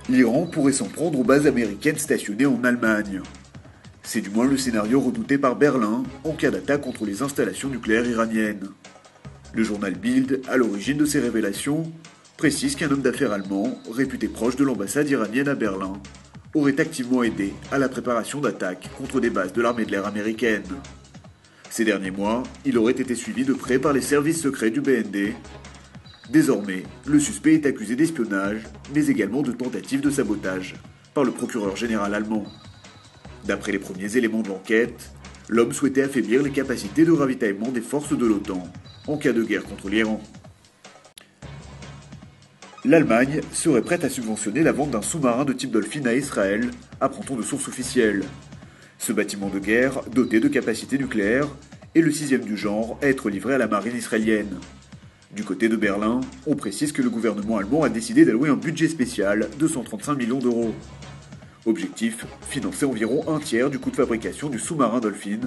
L'Iran pourrait s'en prendre aux bases américaines stationnées en Allemagne. C'est du moins le scénario redouté par Berlin en cas d'attaque contre les installations nucléaires iraniennes. Le journal Bild, à l'origine de ces révélations, précise qu'un homme d'affaires allemand, réputé proche de l'ambassade iranienne à Berlin, aurait activement aidé à la préparation d'attaques contre des bases de l'armée de l'air américaine. Ces derniers mois, il aurait été suivi de près par les services secrets du BND. Désormais, le suspect est accusé d'espionnage, mais également de tentative de sabotage, par le procureur général allemand. D'après les premiers éléments de l'enquête, l'homme souhaitait affaiblir les capacités de ravitaillement des forces de l'OTAN, en cas de guerre contre l'Iran. L'Allemagne serait prête à subventionner la vente d'un sous-marin de type Dolphin à Israël, apprend-on de sources officielles. Ce bâtiment de guerre, doté de capacités nucléaires, est le 6e du genre à être livré à la marine israélienne. Du côté de Berlin, on précise que le gouvernement allemand a décidé d'allouer un budget spécial de 135 millions d'euros. Objectif, financer environ un tiers du coût de fabrication du sous-marin Dolphin,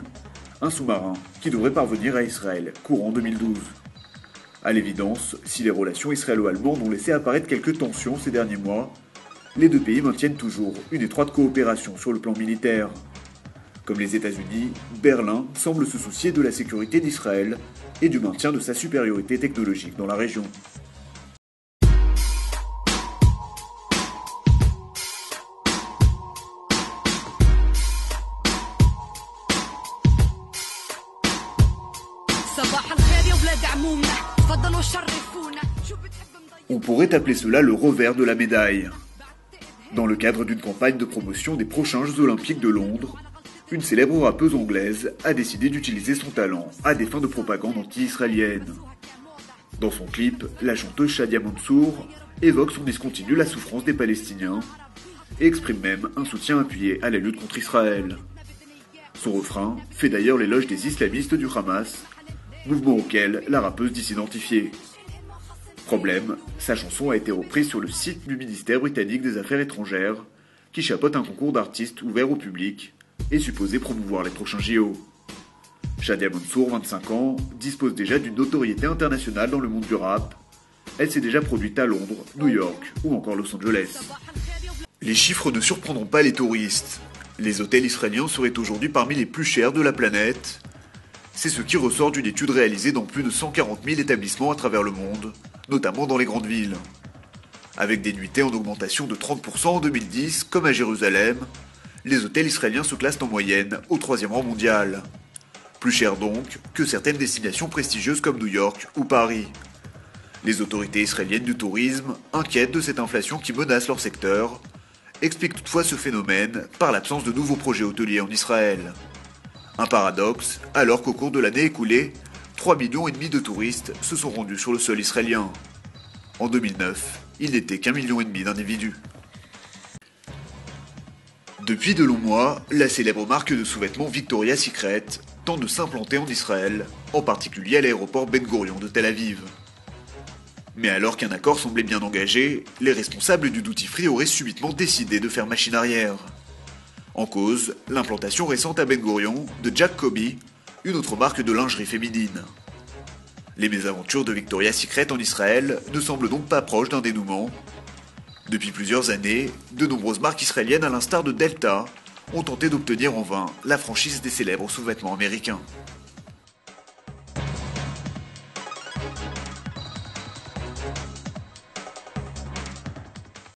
un sous-marin qui devrait parvenir à Israël courant 2012. À l'évidence, si les relations israélo-allemandes ont laissé apparaître quelques tensions ces derniers mois, les deux pays maintiennent toujours une étroite coopération sur le plan militaire. Comme les États-Unis, Berlin semble se soucier de la sécurité d'Israël et du maintien de sa supériorité technologique dans la région. On pourrait appeler cela le revers de la médaille. Dans le cadre d'une campagne de promotion des prochains Jeux Olympiques de Londres, une célèbre rappeuse anglaise a décidé d'utiliser son talent à des fins de propagande anti-israélienne. Dans son clip, la chanteuse Shadia Mansour évoque son discontinu la souffrance des Palestiniens et exprime même un soutien appuyé à la lutte contre Israël. Son refrain fait d'ailleurs l'éloge des islamistes du Hamas, mouvement auquel la rappeuse dit s'identifier. Problème, sa chanson a été reprise sur le site du ministère britannique des Affaires étrangères, qui chapeaute un concours d'artistes ouvert au public et supposé promouvoir les prochains JO. Shadia Mansour, 25 ans, dispose déjà d'une notoriété internationale dans le monde du rap. Elle s'est déjà produite à Londres, New York ou encore Los Angeles. Les chiffres ne surprendront pas les touristes. Les hôtels israéliens seraient aujourd'hui parmi les plus chers de la planète. C'est ce qui ressort d'une étude réalisée dans plus de 140 000 établissements à travers le monde, notamment dans les grandes villes. Avec des nuitées en augmentation de 30% en 2010, comme à Jérusalem, les hôtels israéliens se classent en moyenne au 3e rang mondial. Plus cher donc que certaines destinations prestigieuses comme New York ou Paris. Les autorités israéliennes du tourisme, inquiètes de cette inflation qui menace leur secteur, expliquent toutefois ce phénomène par l'absence de nouveaux projets hôteliers en Israël. Un paradoxe, alors qu'au cours de l'année écoulée, 3,5 millions de touristes se sont rendus sur le sol israélien. En 2009, il n'était qu'1,5 million d'individus. Depuis de longs mois, la célèbre marque de sous-vêtements Victoria's Secret tente de s'implanter en Israël, en particulier à l'aéroport Ben Gurion de Tel Aviv. Mais alors qu'un accord semblait bien engagé, les responsables du duty-free auraient subitement décidé de faire machine arrière. En cause, l'implantation récente à Ben Gurion de Jack Kobe, une autre marque de lingerie féminine. Les mésaventures de Victoria's Secret en Israël ne semblent donc pas proches d'un dénouement. Depuis plusieurs années, de nombreuses marques israéliennes à l'instar de Delta ont tenté d'obtenir en vain la franchise des célèbres sous-vêtements américains.